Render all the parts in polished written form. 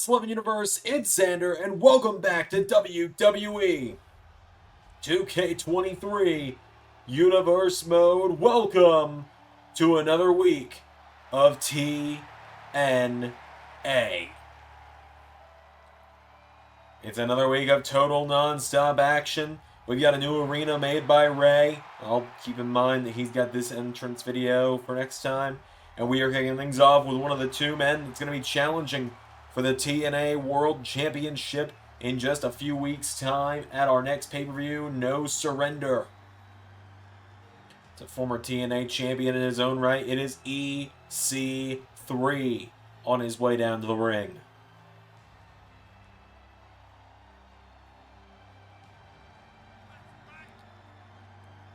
Alice11 Universe, it's Xander, and welcome back to WWE 2K23 Universe Mode. Welcome to another week of TNA. It's another week of total non-stop action. We've got a new arena made by Ray. I'll keep in mind that he's got this entrance video for next time. And we are kicking things off with one of the two men that's going to be challenging for the TNA World Championship in just a few weeks' time at our next pay-per-view, No Surrender. It's a former TNA champion in his own right. It is EC3 on his way down to the ring.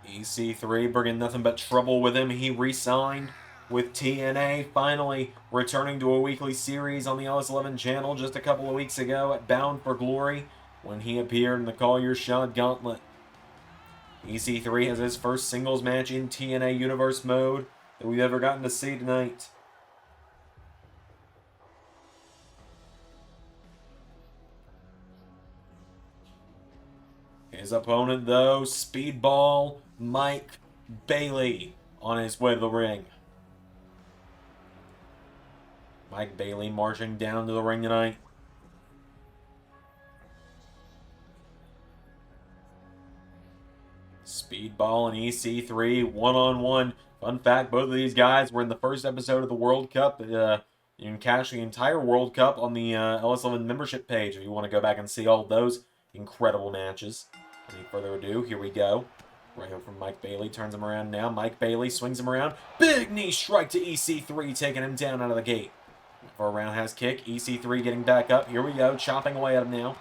EC3 bringing nothing but trouble with him. He re-signed with TNA, finally returning to a weekly series on the Alice11 channel just a couple of weeks ago at Bound for Glory when he appeared in the Call Your Shot Gauntlet. EC3 has his first singles match in TNA Universe mode that we've ever gotten to see tonight. His opponent, though, Speedball Mike Bailey on his way to the ring. Mike Bailey marching down to the ring tonight. Speedball and EC3 one-on-one. Fun fact, both of these guys were in the first episode of the World Cup. You can catch the entire World Cup on the LS11 membership page if you want to go back and see all those incredible matches. Any further ado, here we go. Right here from Mike Bailey, turns him around now. Mike Bailey swings him around. Big knee strike to EC3, taking him down out of the gate. For a roundhouse kick, EC3 getting back up. Here we go, chopping away at him now.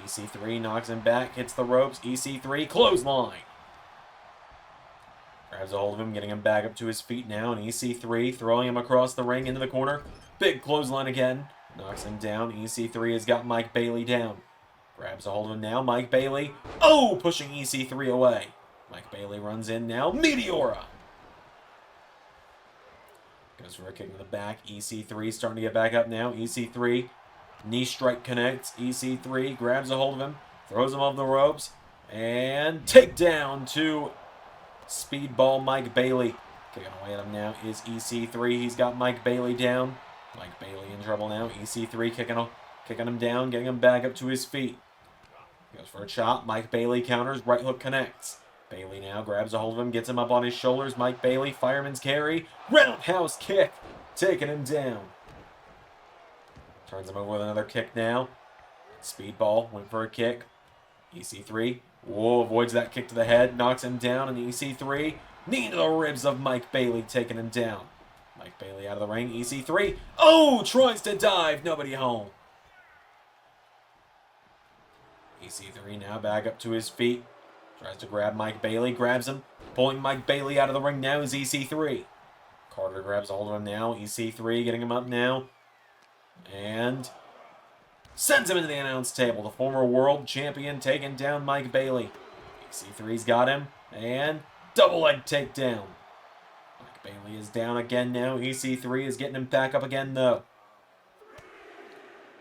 EC3 knocks him back, hits the ropes. EC3, clothesline. Grabs a hold of him, getting him back up to his feet now. And EC3 throwing him across the ring into the corner. Big clothesline again. Knocks him down. EC3 has got Mike Bailey down. Grabs a hold of him now. Mike Bailey. Oh, pushing EC3 away. Mike Bailey runs in now. Meteora. Goes for a kick to the back. EC3 starting to get back up now. EC3. Knee strike connects. EC3 grabs a hold of him. Throws him off the ropes. And takedown to Speedball Mike Bailey. Kicking away at him now is EC3. He's got Mike Bailey down. Mike Bailey in trouble now. EC3 kicking him down. Getting him back up to his feet. Goes for a chop. Mike Bailey counters. Right hook connects. Bailey now grabs a hold of him, gets him up on his shoulders. Mike Bailey, fireman's carry. Roundhouse kick, taking him down. Turns him over with another kick now. Speedball went for a kick. EC3, whoa, avoids that kick to the head, knocks him down, and EC3, knee to the ribs of Mike Bailey, taking him down. Mike Bailey out of the ring. EC3, oh, tries to dive, nobody home. EC3 now back up to his feet. Tries to grab Mike Bailey, grabs him. Pulling Mike Bailey out of the ring now is EC3. Carter grabs a hold of him now. EC3 getting him up now. And sends him into the announce table. The former world champion taking down Mike Bailey. EC3's got him. And double leg takedown. Mike Bailey is down again now. EC3 is getting him back up again though.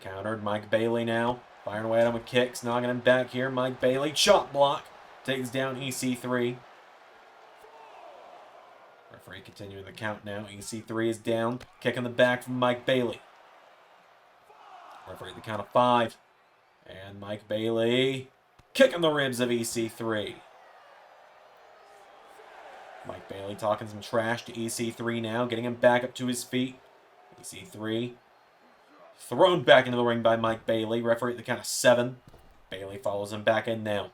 Countered Mike Bailey now. Firing away at him with kicks. Knocking him back here. Mike Bailey. Chop block. Takes down EC3. Referee continuing the count now. EC3 is down. Kick in the back from Mike Bailey. Referee the count of 5. And Mike Bailey kicking the ribs of EC3. Mike Bailey talking some trash to EC3 now. Getting him back up to his feet. EC3 thrown back into the ring by Mike Bailey. Referee at the count of 7. Bailey follows him back in now.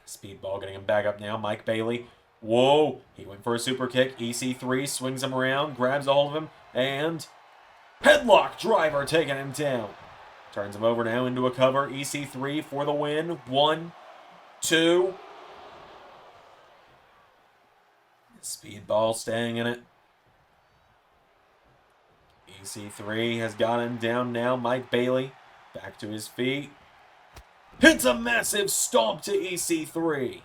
Speedball getting him back up now. Mike Bailey. Whoa. He went for a super kick. EC3 swings him around. Grabs a hold of him. And headlock driver taking him down. Turns him over now into a cover. EC3 for the win. 1, 2. Speedball staying in it. EC3 has got him down now. Mike Bailey back to his feet. Hits a massive stomp to EC3.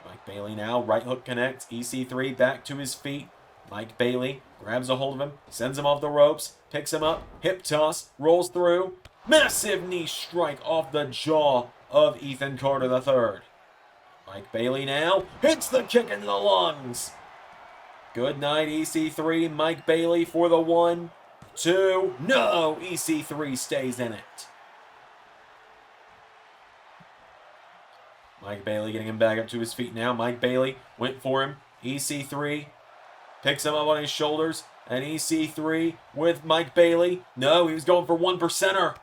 Mike Bailey now, right hook connects. EC3 back to his feet. Mike Bailey grabs a hold of him, sends him off the ropes, picks him up, hip toss, rolls through. Massive knee strike off the jaw of Ethan Carter III. Mike Bailey now hits the kick into the lungs. Good night, EC3. Mike Bailey for the 1, 2. No, EC3 stays in it. Mike Bailey getting him back up to his feet now. Mike Bailey went for him. EC3 picks him up on his shoulders. And EC3 with Mike Bailey. No, he was going for 1%er.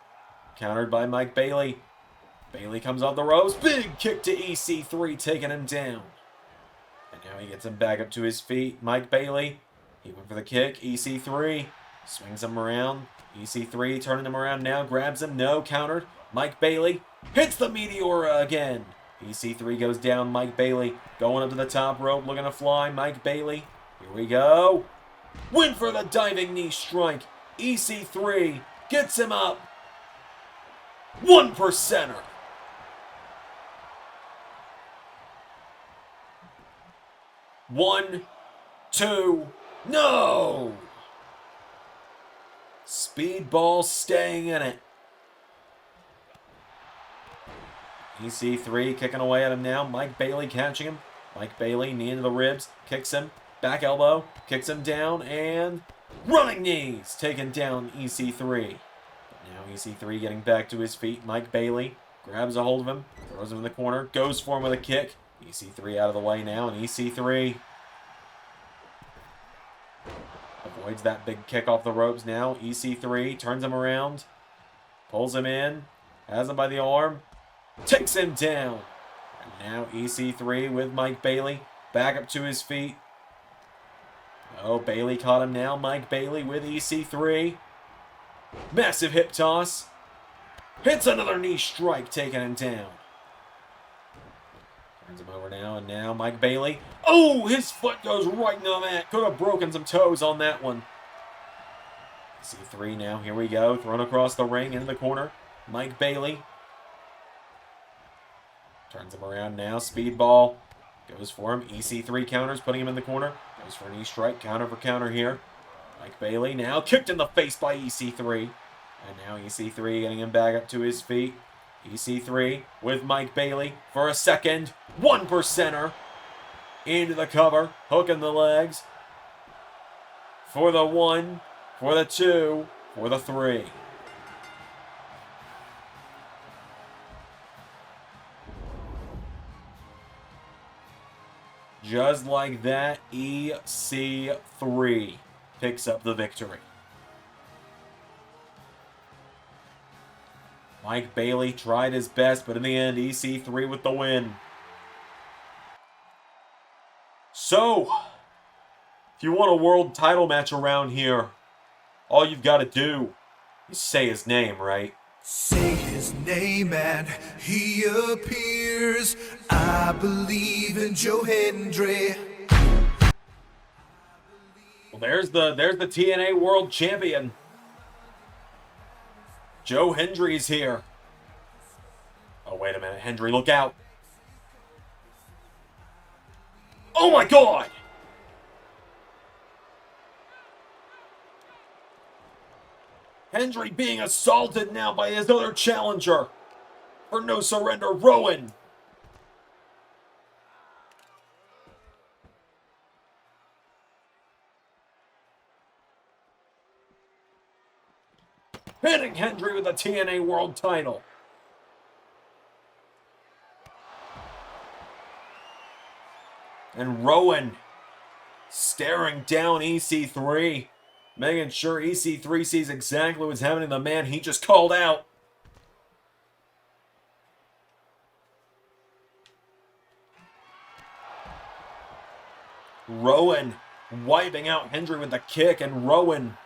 Countered by Mike Bailey. Bailey comes off the ropes. Big kick to EC3, taking him down. And now he gets him back up to his feet. Mike Bailey, he went for the kick. EC3 swings him around. EC3 turning him around now. Grabs him. No, countered. Mike Bailey hits the Meteora again. EC3 goes down. Mike Bailey going up to the top rope, looking to fly. Mike Bailey, here we go. Went for the diving knee strike. EC3 gets him up. 1%er. One, 2, no! Speedball staying in it. EC3 kicking away at him now. Mike Bailey catching him. Mike Bailey, knee into the ribs, kicks him. Back elbow, kicks him down, and running knees, taking down EC3. But now EC3 getting back to his feet. Mike Bailey grabs a hold of him, throws him in the corner, goes for him with a kick. EC3 out of the way now, and EC3 avoids that big kick off the ropes now. EC3 turns him around, pulls him in, has him by the arm, takes him down. And now EC3 with Mike Bailey back up to his feet. Oh, Bailey caught him now. Mike Bailey with EC3. Massive hip toss. Hits another knee strike, taking him down. Turns him over now, and now Mike Bailey. Oh, his foot goes right into the mat. Could have broken some toes on that one. EC3 now, here we go. Thrown across the ring, into the corner. Mike Bailey. Turns him around now. Speedball. Goes for him. EC3 counters, putting him in the corner. Goes for a knee strike. Counter for counter here. Mike Bailey now kicked in the face by EC3. And now EC3 getting him back up to his feet. EC3 with Mike Bailey for a second. 1%er. Into the cover. Hooking the legs. For the 1. For the 2. For the 3. Just like that, EC3 picks up the victory. Mike Bailey tried his best, but in the end, EC3 with the win. So, if you want a world title match around here, all you've got to do is say his name, right? Say his name and he appears. I believe in Joe Hendry. Well, there's the TNA World Champion. Joe Hendry's here. Oh, wait a minute. Hendry, look out. Oh my God! Hendry being assaulted now by his other challenger. For no surrender, Rowan. Hitting Hendry with the TNA World title. And Rowan staring down EC3. Making sure EC3 sees exactly what's happening to the man he just called out. Rowan wiping out Hendry with the kick, and Rowan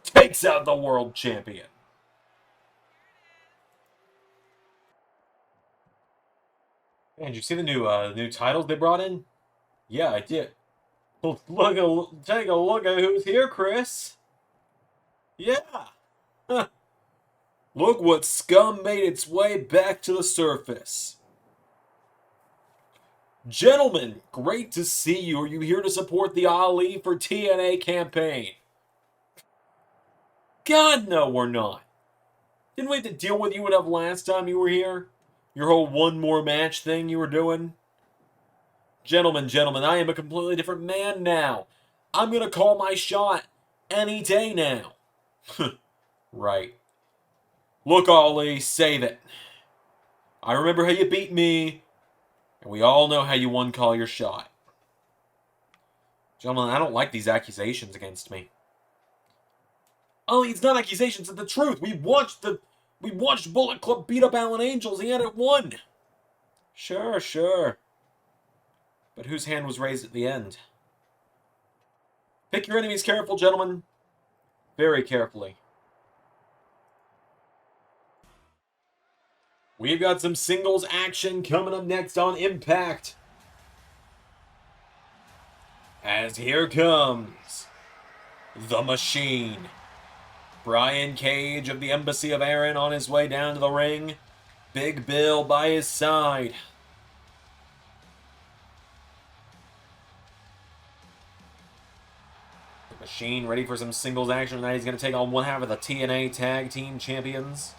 takes out the world champion. Man, did you see the new titles they brought in? Yeah, I did. Well, take a look at who's here, Chris. Yeah. Look what scum made its way back to the surface. Gentlemen, great to see you. Are you here to support the Ali for TNA campaign? God, no, we're not. Didn't we have to deal with you enough last time you were here? Your whole one more match thing you were doing? Gentlemen, I am a completely different man now. I'm gonna call my shot any day now. Right. Look, Ali, save it. I remember how you beat me, and we all know how you won call your shot. Gentlemen, I don't like these accusations against me. Ali, it's not accusations, it's the truth. We watched Bullet Club beat up Alan Angels. He had it won. Sure. But whose hand was raised at the end? Pick your enemies careful, gentlemen. Very carefully. We've got some singles action coming up next on Impact. As here comes the Machine. Brian Cage of the Embassy of Erin on his way down to the ring. Big Bill by his side. The Machine ready for some singles action tonight. He's going to take on one half of the TNA Tag Team Champions.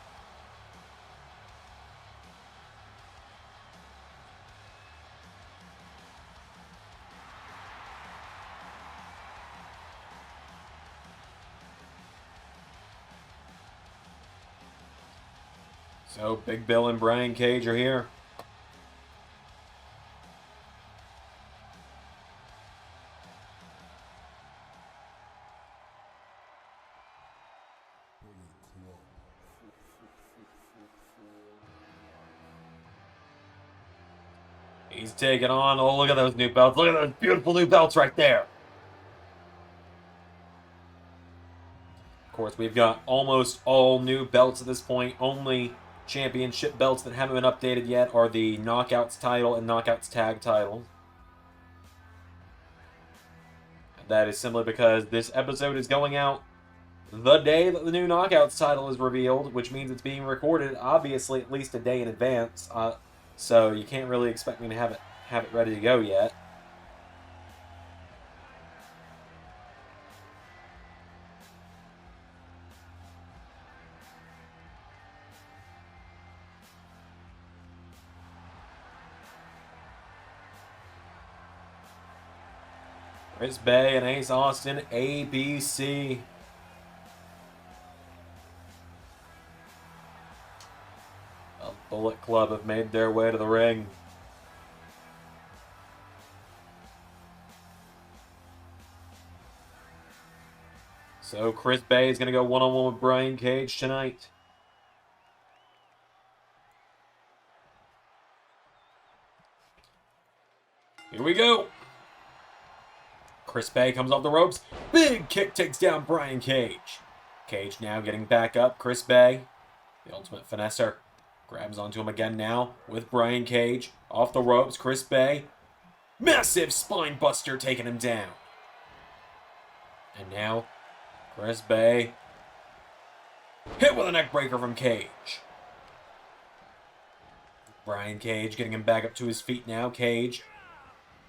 So, Big Bill and Brian Cage are here. He's taking on, oh, look at those new belts. Look at those beautiful new belts right there. Of course, we've got almost all new belts at this point. Only championship belts that haven't been updated yet are the Knockouts title and Knockouts tag title. And that is simply because this episode is going out the day that the new Knockouts title is revealed, which means it's being recorded, obviously, at least a day in advance. So you can't really expect me to have it ready to go yet. Chris Bay and Ace Austin, ABC. The Bullet Club have made their way to the ring. So Chris Bay is going to go one-on-one with Brian Cage tonight. Here we go. Chris Bay comes off the ropes. Big kick takes down Brian Cage. Cage now getting back up. Chris Bay, the ultimate finesser, grabs onto him again now with Brian Cage. Off the ropes, Chris Bay. Massive spine buster taking him down. And now, Chris Bay hit with a neck breaker from Cage. Brian Cage getting him back up to his feet now. Cage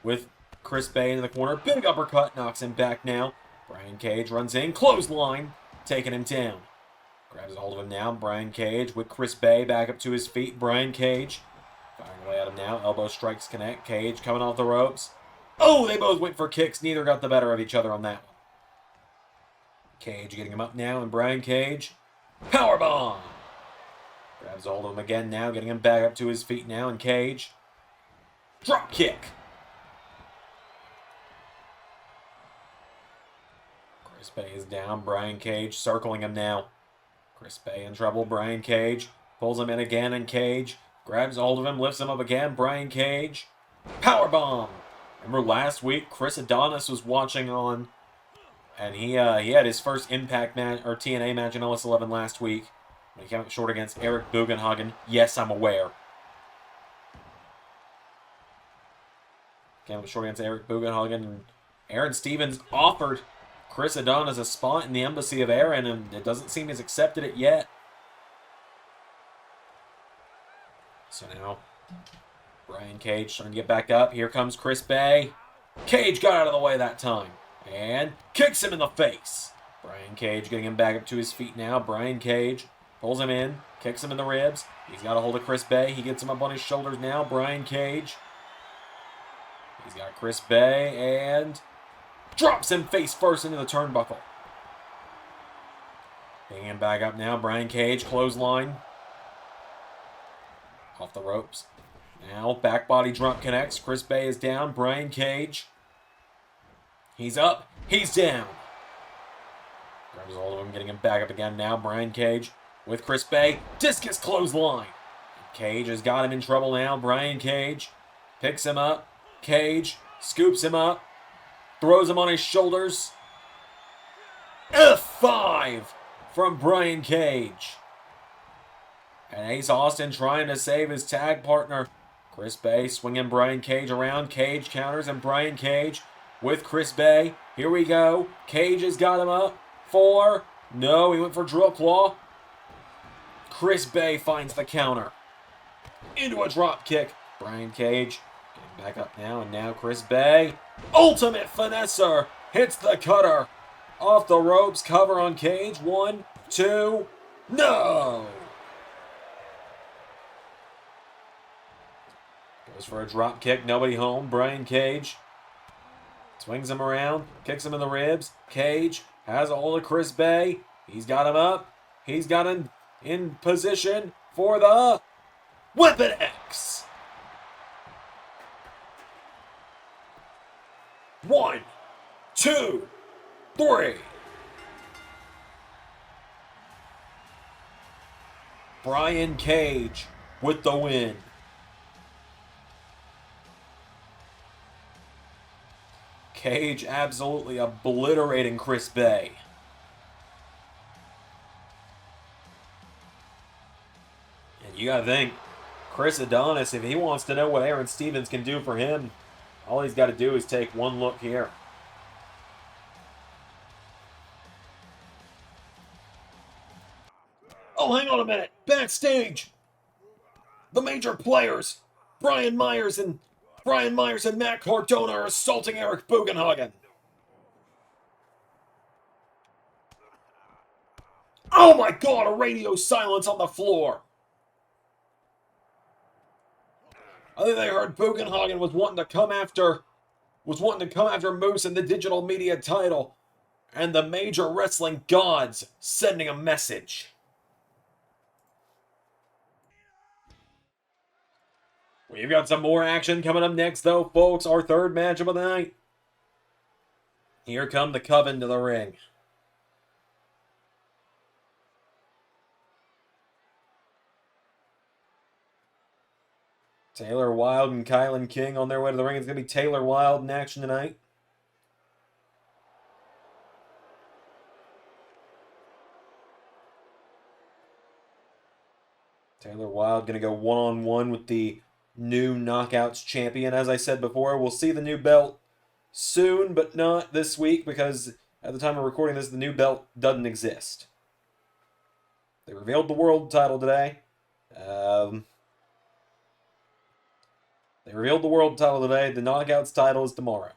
with Chris Bay in the corner. Big uppercut knocks him back now. Brian Cage runs in. Clothesline. Taking him down. Grabs a hold of him now. Brian Cage with Chris Bay back up to his feet. Brian Cage firing away at him now. Elbow strikes connect. Cage coming off the ropes. Oh, they both went for kicks. Neither got the better of each other on that one. Cage getting him up now. And Brian Cage. Powerbomb. Grabs a hold of him again now. Getting him back up to his feet now. And Cage. Drop kick. Chris Bay is down. Brian Cage circling him now. Chris Bay in trouble. Brian Cage pulls him in again, and Cage grabs hold of him, lifts him up again. Brian Cage. Powerbomb. Remember last week, Chris Adonis was watching on, and he had his first Impact match, or TNA match in LS 11 last week. When he came up short against Eric Bugenhagen. Yes, I'm aware. Came up short against Eric Bugenhagen, and Aaron Stevens offered Chris Adonis a spot in the Embassy of Erin, and it doesn't seem he's accepted it yet. So now, Brian Cage trying to get back up. Here comes Chris Bay. Cage got out of the way that time. And kicks him in the face. Brian Cage getting him back up to his feet now. Brian Cage pulls him in, kicks him in the ribs. He's got a hold of Chris Bay. He gets him up on his shoulders now. Brian Cage. He's got Chris Bay and drops him face first into the turnbuckle. Getting him back up now. Brian Cage, clothesline. Off the ropes. Now, back body drop connects. Chris Bay is down. Brian Cage. He's up. He's down. Grabs hold of him, getting him back up again now. Brian Cage with Chris Bay. Discus clothesline. Cage has got him in trouble now. Brian Cage picks him up. Cage scoops him up. Throws him on his shoulders. F5 from Brian Cage. And Ace Austin trying to save his tag partner. Chris Bay swinging Brian Cage around. Cage counters and Brian Cage with Chris Bay. Here we go. Cage has got him up. 4. No, he went for drill claw. Chris Bay finds the counter. Into a drop kick. Brian Cage getting back up now. And now Chris Bay. Ultimate finesser. Hits the cutter. Off the ropes. Cover on Cage. 1, 2. No! Goes for a drop kick. Nobody home. Brian Cage swings him around. Kicks him in the ribs. Cage has a hold of Chris Bay. He's got him up. He's got him in position for the Weapon X. 1, 2, 3. Brian Cage with the win. Cage absolutely obliterating Chris Bay. And you gotta think, Chris Adonis, if he wants to know what Aaron Stevens can do for him, all he's got to do is take one look here. Oh, hang on a minute. Backstage, the major players, Brian Myers and Matt Cardona are assaulting Eric Bugenhagen. Oh my God, a radio silence on the floor. I think they heard Bugenhagen was wanting to come after Moose in the digital media title, and the major wrestling gods sending a message. We've got some more action coming up next, though, folks. Our third matchup of the night. Here come the Coven to the ring. Taylor Wilde and Kylan King on their way to the ring. It's going to be Taylor Wilde in action tonight. Taylor Wilde going to go one-on-one with the new Knockouts champion. As I said before, we'll see the new belt soon, but not this week, because at the time of recording this, the new belt doesn't exist. They revealed the world title today. The Knockouts title is tomorrow.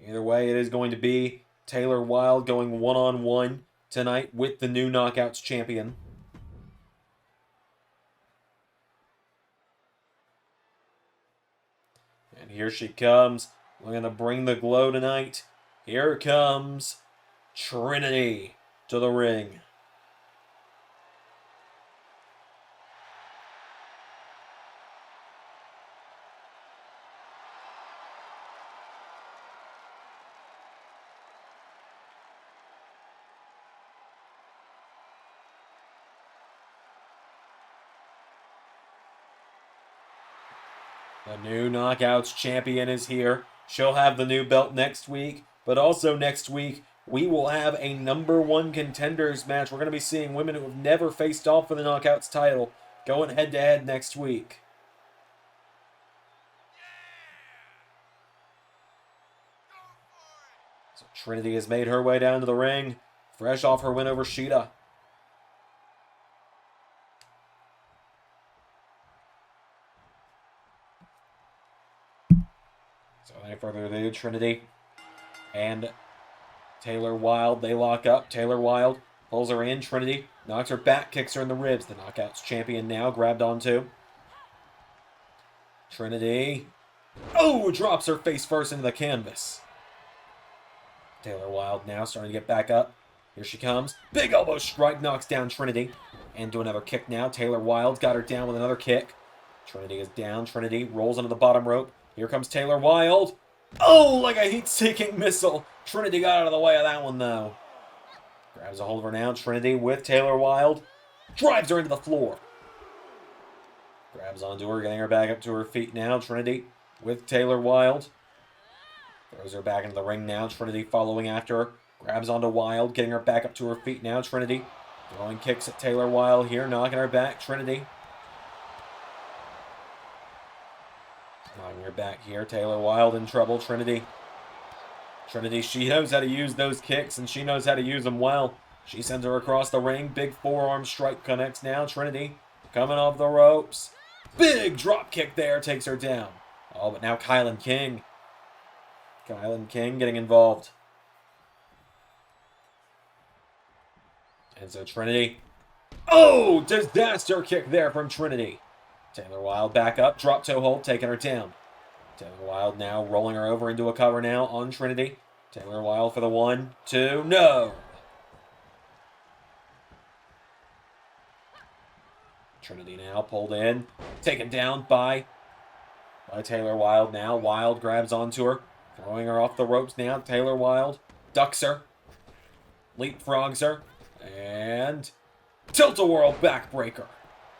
Either way, it is going to be Taylor Wilde going one-on-one tonight with the new Knockouts champion. And here she comes. We're going to bring the glow tonight. Here comes Trinity to the ring. The new Knockouts champion is here. She'll have the new belt next week, but also next week, we will have a #1 contenders match. We're going to be seeing women who have never faced off for the Knockouts title going head-to-head next week. So Trinity has made her way down to the ring. fresh off her win over Sheeta. So without further ado, Trinity and Taylor Wilde, they lock up. Taylor Wilde pulls her in. Trinity knocks her back, kicks her in the ribs. The Knockouts champion now grabbed onto. Trinity. Oh, drops her face first into the canvas. Taylor Wilde now starting to get back up. Here she comes. Big elbow strike knocks down Trinity. And do another kick now. Taylor Wilde's got her down with another kick. Trinity is down. Trinity rolls into the bottom rope. Here comes Taylor Wilde. Oh, like a heat-seeking missile. Trinity got out of the way of that one, though. Grabs a hold of her now. Trinity with Taylor Wilde. Drives her into the floor. Grabs onto her, getting her back up to her feet now. Trinity with Taylor Wilde. Throws her back into the ring now. Trinity following after her. Grabs onto Wilde, getting her back up to her feet now. Trinity throwing kicks at Taylor Wilde here, knocking her back. Trinity knocking her back here. Taylor Wilde in trouble. Trinity, she knows how to use those kicks, and she knows how to use them well. She sends her across the ring. Big forearm strike connects now. Trinity coming off the ropes. Big drop kick there, takes her down. Oh, but now Kylan King getting involved. And so Trinity. Oh, disaster kick there from Trinity. Taylor Wilde back up, drop toe hold, taking her down. Taylor Wilde now rolling her over into a cover now on Trinity. Taylor Wilde for the 1, 2, no! Trinity now pulled in, taken down by Taylor Wilde now. Wilde grabs onto her, throwing her off the ropes now. Taylor Wilde ducks her, leapfrogs her, and tilt-a-whirl backbreaker.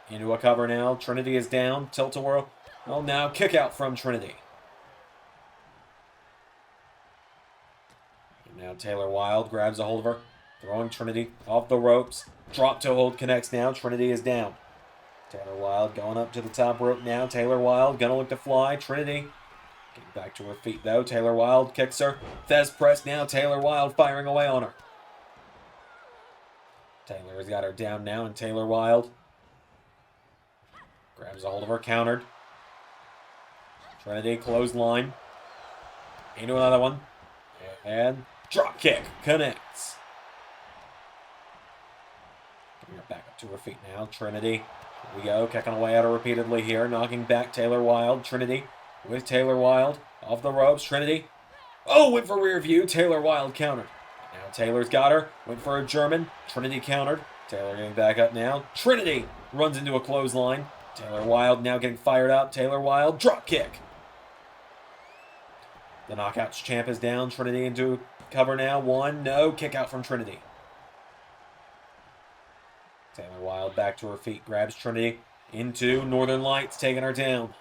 Into a cover now. Trinity is down. Tilt-a-whirl. Well, now kick out from Trinity. And now Taylor Wilde grabs a hold of her, throwing Trinity off the ropes. Drop toe hold connects now. Trinity is down. Taylor Wilde going up to the top rope now. Taylor Wilde gonna look to fly. Trinity getting back to her feet though. Taylor Wilde kicks her. Thez press now. Taylor Wilde firing away on her. Taylor has got her down now, and Taylor Wilde grabs a hold of her, countered. Trinity clothesline. Into another one. And drop kick connects. Getting her back up to her feet now. Trinity. Here we go. Kicking away at her repeatedly here. Knocking back Taylor Wilde. Trinity with Taylor Wilde. Off the ropes. Trinity. Oh, went for rear view. Taylor Wilde countered. Now Taylor's got her. Went for a German. Trinity countered. Taylor getting back up now. Trinity runs into a clothesline. Taylor Wilde now getting fired up. Taylor Wilde, drop kick. The Knockouts champ is down. Trinity into cover now. 1, no. Kick out from Trinity. Taylor Wilde back to her feet. Grabs Trinity into Northern Lights, taking her down.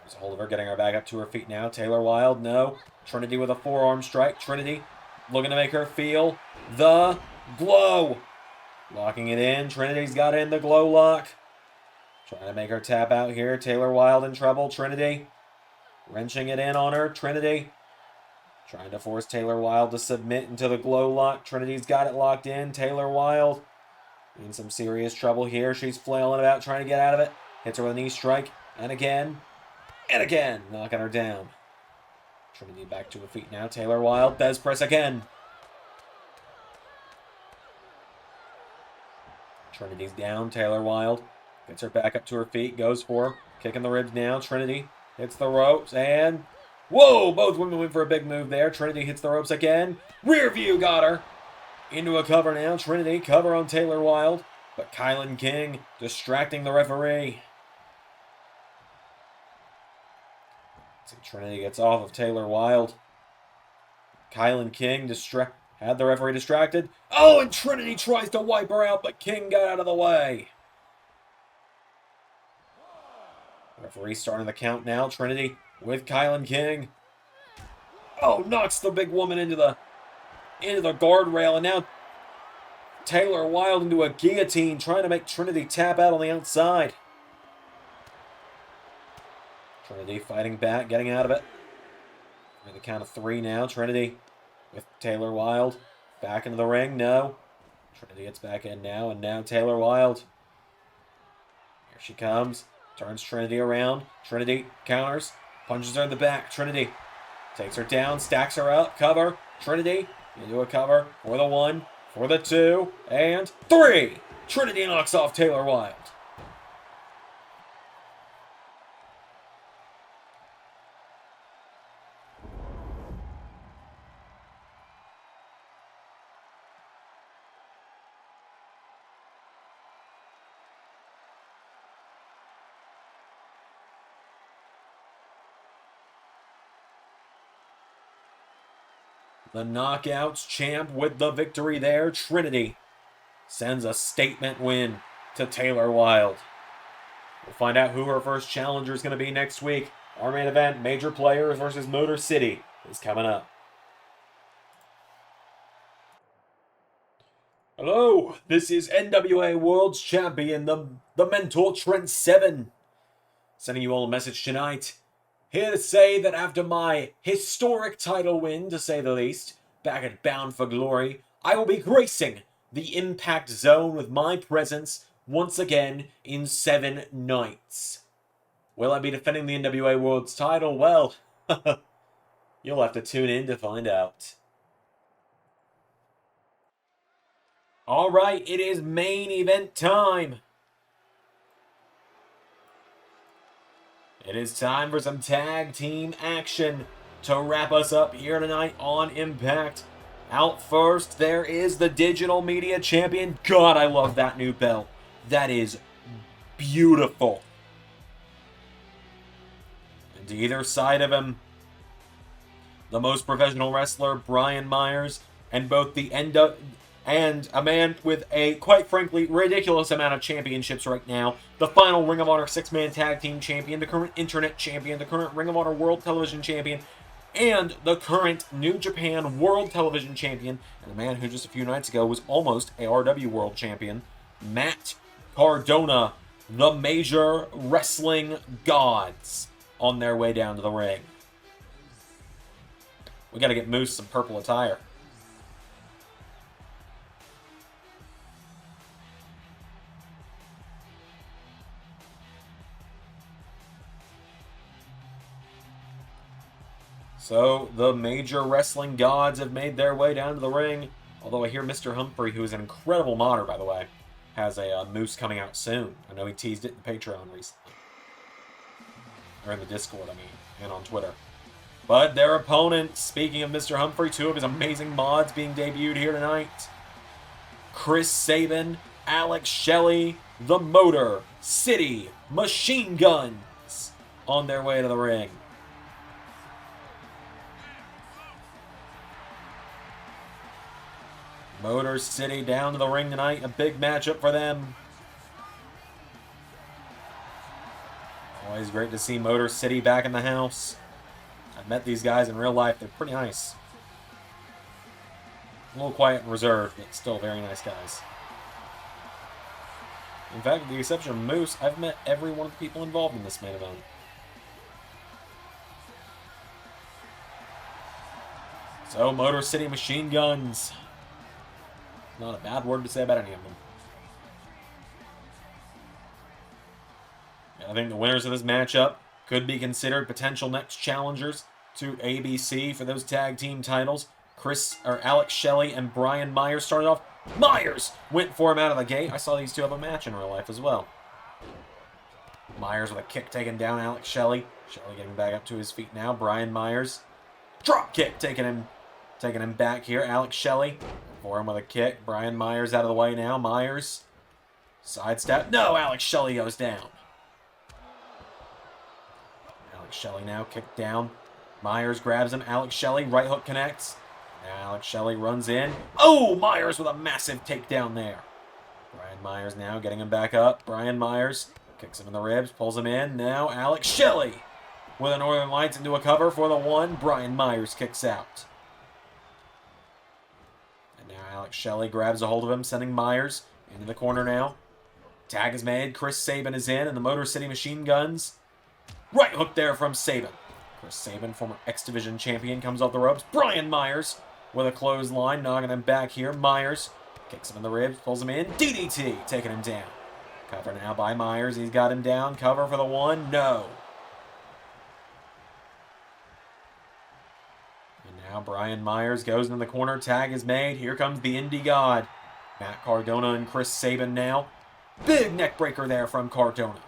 There's a hold of her, getting her back up to her feet now. Taylor Wilde, no. Trinity with a forearm strike. Trinity looking to make her feel the glow. Locking it in. Trinity's got in the glow lock. Trying to make her tap out here. Taylor Wilde in trouble. Trinity wrenching it in on her. Trinity trying to force Taylor Wilde to submit into the glow lock. Trinity's got it locked in. Taylor Wilde in some serious trouble here. She's flailing about trying to get out of it. Hits her with a knee strike. And again. And again. Knocking her down. Trinity back to her feet now. Taylor Wilde. Thez press again. Trinity's down. Taylor Wilde gets her back up to her feet. Goes for her. Kicking the ribs now. Trinity hits the ropes. And whoa! Both women went for a big move there. Trinity hits the ropes again. Rear view got her. Into a cover now. Trinity cover on Taylor Wilde. But Kylan King distracting the referee. So Trinity gets off of Taylor Wilde. Kylan King had the referee distracted. Oh, and Trinity tries to wipe her out, but King got out of the way. Referee starting the count now. Trinity with Kylan King. Oh, knocks the big woman into the guardrail, and now Taylor Wilde into a guillotine, trying to make Trinity tap out on the outside. Trinity fighting back, getting out of it. At the count of 3 now. Trinity with Taylor Wilde. Back into the ring. No. Trinity gets back in now. And now Taylor Wilde. Here she comes. Turns Trinity around. Trinity counters. Punches her in the back. Trinity takes her down. Stacks her up. Cover. Trinity into a cover for the 1, for the 2, and 3. Trinity knocks off Taylor Wilde. The Knockouts champ with the victory there. Trinity sends a statement win to Taylor Wilde. We'll find out who her first challenger is going to be next week. Our main event, Major Players versus Motor City, is coming up. Hello, this is NWA World's Champion, the Mentor Trent 7. Sending you all a message tonight. Here to say that after my historic title win, to say the least, back at Bound for Glory, I will be gracing the Impact Zone with my presence once again in 7 nights. Will I be defending the NWA World's title? Well, you'll have to tune in to find out. Alright, it is main event time. It is time for some tag team action to wrap us up here tonight on Impact. Out first, there is the Digital Media Champion. God, I love that new belt. That is beautiful. And to either side of him, the most professional wrestler, Brian Myers, and both the and a man with a, quite frankly, ridiculous amount of championships right now. The final Ring of Honor 6-man tag team champion, the current internet champion, the current Ring of Honor World Television champion, and the current New Japan World Television champion, and a man who just a few nights ago was almost ARW World Champion, Matt Cardona, the Major Wrestling Gods, on their way down to the ring. We gotta get Moose some purple attire. So, the Major Wrestling Gods have made their way down to the ring. Although I hear Mr. Humphrey, who is an incredible modder, by the way, has a moose coming out soon. I know he teased it in Patreon recently. Or in the Discord, I mean, and on Twitter. But their opponent, speaking of Mr. Humphrey, 2 of his amazing mods being debuted here tonight. Chris Sabin, Alex Shelley, the Motor City Machine Guns on their way to the ring. Motor City down to the ring tonight. A big matchup for them. Always great to see Motor City back in the house. I've met these guys in real life. They're pretty nice. A little quiet and reserved, but still very nice guys. In fact, with the exception of Moose, I've met every one of the people involved in this main event. So, Motor City Machine Guns. Not a bad word to say about any of them. I think the winners of this matchup could be considered potential next challengers to ABC for those tag team titles. Alex Shelley and Brian Myers started off. Myers went for him out of the gate. I saw these two have a match in real life as well. Myers with a kick taking down Alex Shelley. Shelley getting back up to his feet now. Brian Myers. Drop kick taking him back here. Alex Shelley for him with a kick. Brian Myers out of the way now. Myers. Sidestep. No, Alex Shelley goes down. Alex Shelley now kicked down. Myers grabs him. Alex Shelley, right hook connects. Now Alex Shelley runs in. Oh, Myers with a massive takedown there. Brian Myers now getting him back up. Brian Myers kicks him in the ribs, pulls him in. Now Alex Shelley with a Northern Lights into a cover for the 1. Brian Myers kicks out. And now Alex Shelley grabs a hold of him, sending Myers into the corner now. Tag is made. Chris Sabin is in, and the Motor City Machine Guns. Right hook there from Sabin. Chris Sabin, former X Division champion, comes off the ropes. Brian Myers with a clothesline, knocking him back here. Myers kicks him in the ribs, pulls him in. DDT, taking him down. Cover now by Myers. He's got him down. Cover for the one. No. And now Brian Myers goes into the corner. Tag is made. Here comes the Indie God. Matt Cardona and Chris Sabin now. Big neck breaker there from Cardona.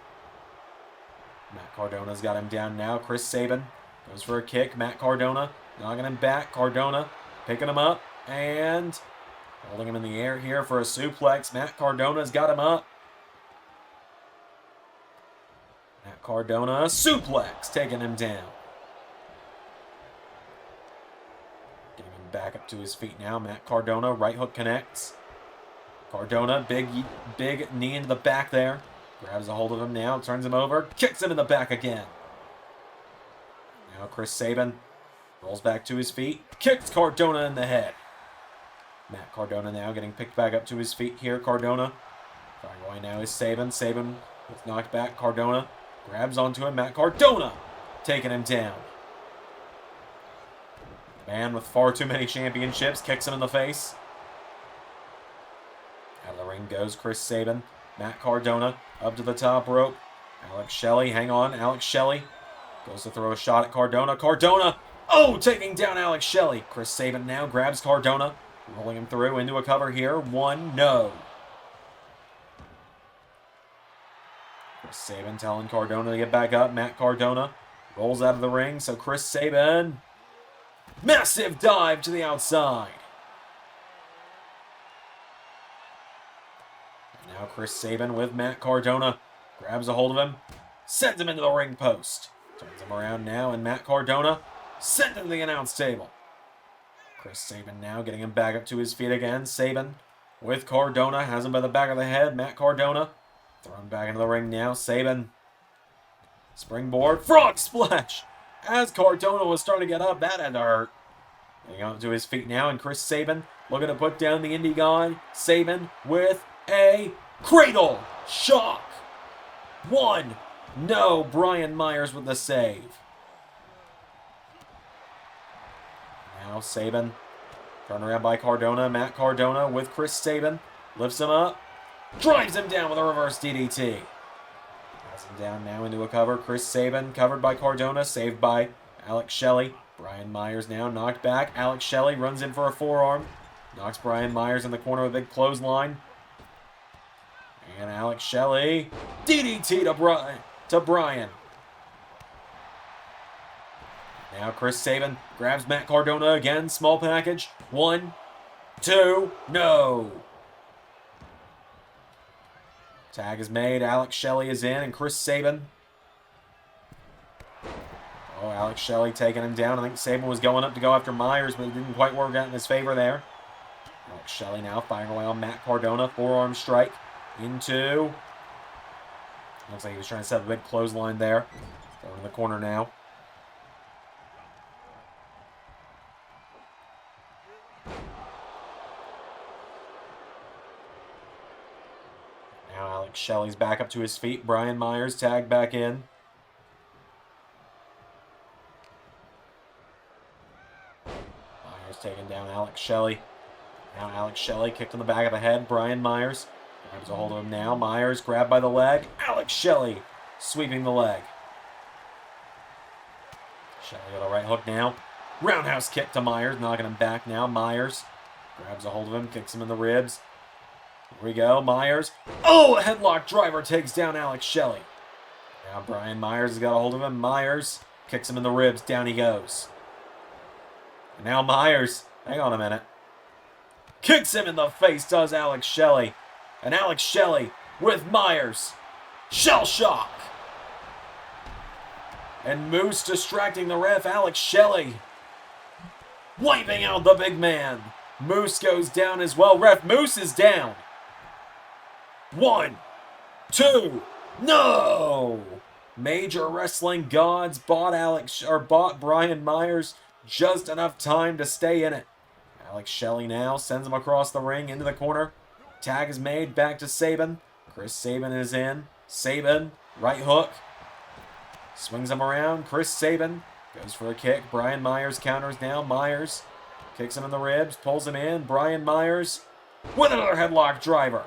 Matt Cardona's got him down now. Chris Sabin goes for a kick. Matt Cardona knocking him back. Cardona picking him up and holding him in the air here for a suplex. Matt Cardona's got him up. Matt Cardona, suplex, taking him down. Getting him back up to his feet now. Matt Cardona, right hook connects. Cardona, big knee into the back there. Grabs a hold of him now, turns him over, kicks him in the back again. Now Chris Sabin rolls back to his feet, kicks Cardona in the head. Matt Cardona now getting picked back up to his feet here. Cardona. Firing away now is Sabin. Sabin with knocked back. Cardona grabs onto him. Matt Cardona taking him down. The man with far too many championships kicks him in the face. Out of the ring goes Chris Sabin. Matt Cardona up to the top rope. Alex Shelley, hang on. Alex Shelley goes to throw a shot at Cardona. Cardona, oh, taking down Alex Shelley. Chris Sabin now grabs Cardona, rolling him through into a cover here. One, no. Chris Sabin telling Cardona to get back up. Matt Cardona rolls out of the ring. So Chris Sabin, massive dive to the outside. Now Chris Sabin with Matt Cardona. Grabs a hold of him. Sends him into the ring post. Turns him around now, and Matt Cardona sent him to the announce table. Chris Sabin now getting him back up to his feet again. Sabin with Cardona. Has him by the back of the head. Matt Cardona thrown back into the ring now. Sabin. Springboard. Frog splash. As Cardona was starting to get up, that had to hurt. Getting up to his feet now, and Chris Sabin looking to put down the Indie guy. Sabin with a cradle shock. One. No. Brian Myers with the save. Now Sabin. Turned around by Cardona. Matt Cardona with Chris Sabin. Lifts him up. Drives him down with a reverse DDT. Has him down now into a cover. Chris Sabin covered by Cardona. Saved by Alex Shelley. Brian Myers now knocked back. Alex Shelley runs in for a forearm. Knocks Brian Myers in the corner with a big clothesline. And Alex Shelley. DDT to Brian. Now Chris Sabin grabs Matt Cardona again. Small package. One, two, no. Tag is made. Alex Shelley is in, and Chris Sabin. Oh, Alex Shelley taking him down. I think Sabin was going up to go after Myers, but it didn't quite work out in his favor there. Alex Shelley now firing away on Matt Cardona. Forearm strike into. Looks like he was trying to set up a big clothesline there. Going in the corner now. Now Alex Shelley's back up to his feet. Brian Myers tagged back in. Myers taking down Alex Shelley. Now Alex Shelley kicked in the back of the head. Brian Myers grabs a hold of him now. Myers grabbed by the leg. Alex Shelley sweeping the leg. Shelley with a right hook now. Roundhouse kick to Myers, knocking him back now. Myers grabs a hold of him, kicks him in the ribs. Here we go. Myers. Oh, a headlock driver takes down Alex Shelley. Now Brian Myers has got a hold of him. Myers kicks him in the ribs. Down he goes. And now Myers. Hang on a minute. Kicks him in the face, does Alex Shelley. And Alex Shelley with Myers. Shell shock. And Moose distracting the ref. Alex Shelley wiping out the big man. Moose goes down as well. Ref, Moose is down. One, two, no! Major Wrestling Gods bought Brian Myers just enough time to stay in it. Alex Shelley now sends him across the ring into the corner. Tag is made back to Sabin. Chris Sabin is in. Sabin, right hook. Swings him around. Chris Sabin goes for a kick. Brian Myers counters now. Myers Kicks him in the ribs, pulls him in. Brian Myers with another headlock driver.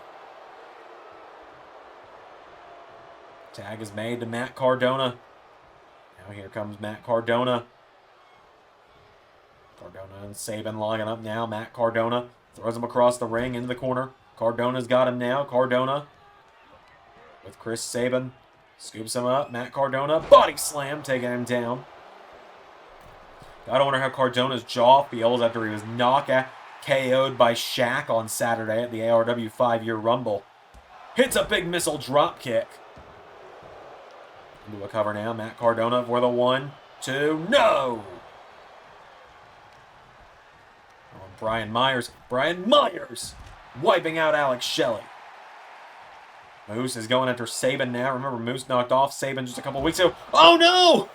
Tag is made to Matt Cardona. Now here comes Matt Cardona. Cardona and Sabin logging up now. Matt Cardona throws him across the ring into the corner. Cardona's got him now. Cardona with Chris Sabin. Scoops him up. Matt Cardona. Body slam, taking him down. Gotta wonder how Cardona's jaw feels after he was knockout KO'd by Shaq on Saturday at the ARW 5-Year Rumble. Hits a big missile drop kick. Into a cover now. Matt Cardona for the 1, 2, no! Brian Myers. Brian Myers wiping out Alex Shelley. Moose is going after Sabin now. Remember, Moose knocked off Sabin just a couple weeks ago. Oh no!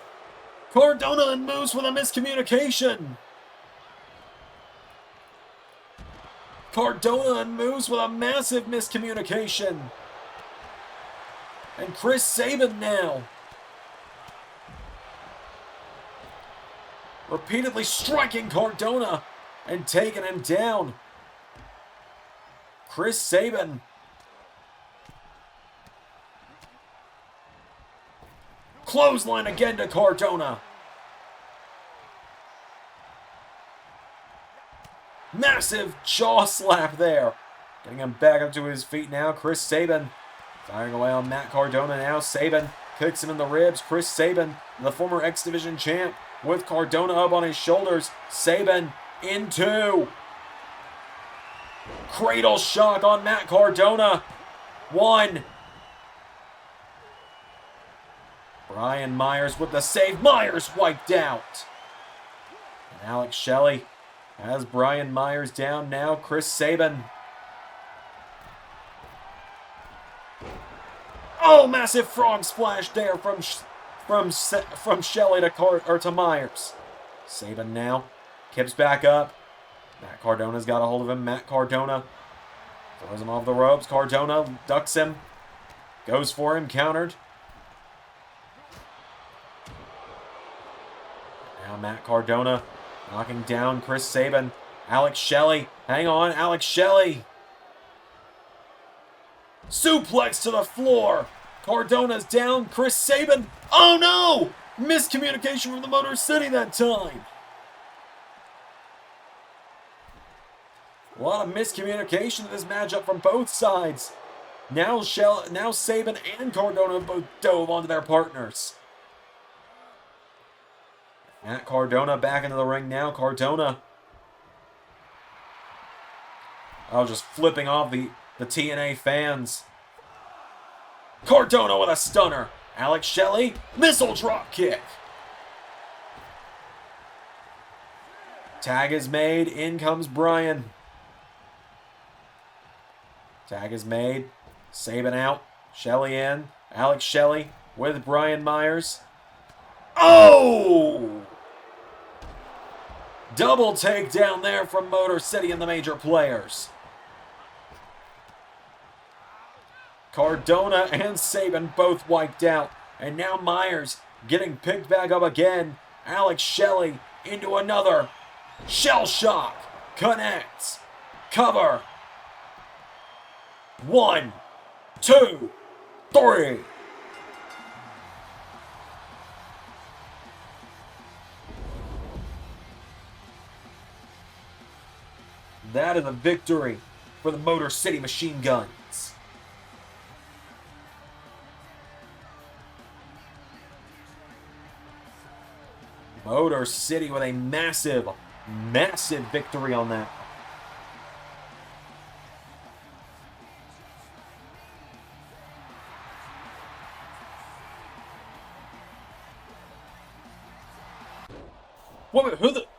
Cardona and Moose with a miscommunication. Cardona and Moose with a massive miscommunication. And Chris Sabin now repeatedly striking Cardona and taking him down. Chris Sabin clothesline again to Cardona. Massive jaw slap there. Getting him back up to his feet now. Chris Sabin firing away on Matt Cardona now. Sabin kicks him in the ribs. Chris Sabin, the former X Division champ, with Cardona up on his shoulders. Sabin into cradle shock on Matt Cardona. 1. Brian Myers with the save. Myers wiped out. And Alex Shelley has Brian Myers down now. Chris Sabin. Oh, massive frog splash there from Shelley to Myers. Sabin now kips back up. Matt Cardona's got a hold of him. Matt Cardona throws him off the ropes. Cardona ducks him. Goes for him. Countered. Now Matt Cardona knocking down Chris Sabin. Alex Shelley. Hang on. Alex Shelley. Suplex to the floor. Cardona's down. Chris Sabin. Oh no! Miscommunication from the Motor City that time. A lot of miscommunication in this matchup from both sides. Now Sabin and Cardona both dove onto their partners. Matt Cardona back into the ring now. Cardona. Oh, just flipping off the TNA fans. Cardona with a stunner. Alex Shelley, missile drop kick. Tag is made. In comes Brian. Tag is made. Sabin out. Shelley in. Alex Shelley with Brian Myers. Oh! Double takedown there from Motor City and the major players. Cardona and Sabin both wiped out. And now Myers getting picked back up again. Alex Shelley into another. Shell shock. Connects. Cover. 1, 2, 3. That is a victory for the Motor City Machine Guns. Motor City with a massive, massive victory on that.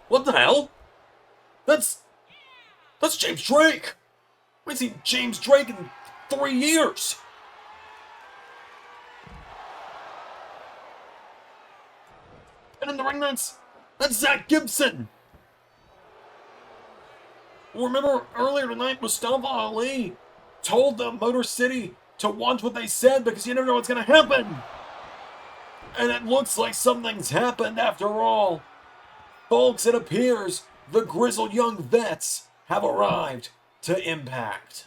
What the hell? That's James Drake. I haven't seen James Drake in 3 years. And in the ring, that's Zach Gibson. Remember earlier tonight, Mustafa Ali told the Motor City to watch what they said because you never know what's going to happen. And it looks like something's happened after all. Folks, it appears the grizzled young vets have arrived to Impact.